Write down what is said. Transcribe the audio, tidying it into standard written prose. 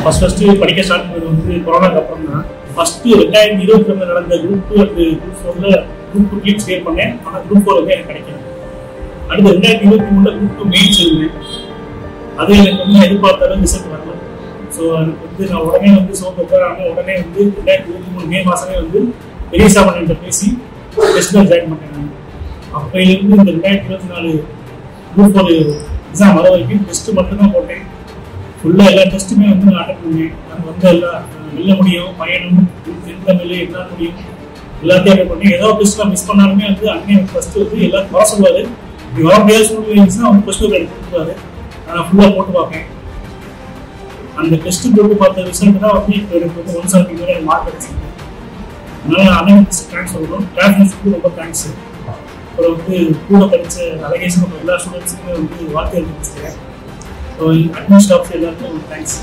First படிக்க start பண்ணது வந்து கொரோனாக்கு அப்புறம் தான். ஃபர்ஸ்ட் 2022 நடந்த குரூப் 2 அண்ட் குரூப் 4ல குரூப் 2 கிளிக் கிளியர் பண்ணேன். ஆனால் குரூப் 4 வந்து எனக்கு கிடைக்கல. அடுத்து 2023 குரூப் 2 மெயின்ஸ் எழுதினேன். அது எனக்கு வந்து எதிர்பார்த்தாலும் ரிசல்ட் வரல. ஸோ அதுக்கு வந்து நான் உடனே வந்து உட்காராம உடனே வந்து 2023 மே மாதமே வந்து பெரியசா பண்ணிட்டு பேசி டெஸ்ட்டில் ஜாயின் பண்ணேன். அப்போலேருந்து இந்த 2024 குரூப் 4 எக்ஸாம் வர வரைக்கும் டெஸ்ட்டு மட்டும்தான் போட்டேன். ஃபுல்லாக எல்லா டெஸ்ட்டுமே வந்து நான் அட்டன் பண்ணேன். எனக்கு வந்து எல்லாம் வெல்ல முடியும், பயணம், தமிழ் என்ன முடியும் எல்லாத்தையும் அட்டன் பண்ணேன். ஏதோ டெஸ்ட்டில் மிஸ் பண்ணாலுமே வந்து அண்ணன் ஃபஸ்ட்டு வந்து எல்லாரும் வர சொல்லுவார். இப்படி வர முடியாத சூழ்நிலை இருந்துச்சுன்னா அவங்க ஃபஸ்ட்டு எடுத்து கொடுத்துருவாரு. நான் ஃபுல்லாக போட்டு பார்ப்பேன். அந்த டெஸ்ட்டு போட்டு பார்த்த ரிசல்ட் தான் வந்து இப்போ எனக்கு வந்து 170 மேலே மார்க் கிடைச்சிருக்கு. அதனால அண்ணனுக்கு தேங்க்ஸ் சொல்கிறோம். கிளாஸ்மேட்ஸுக்கு ரொம்ப தேங்க்ஸ். அப்புறம் வந்து கூட படித்த அழகேசன் எல்லா ஸ்டூடெண்ட்ஸுக்குமே வந்து வாழ்க்கை இருந்துச்சு. ஸோ அட்மின் ஸ்டாஃப்ஸ் எல்லாருக்கும் தேங்க்ஸ்.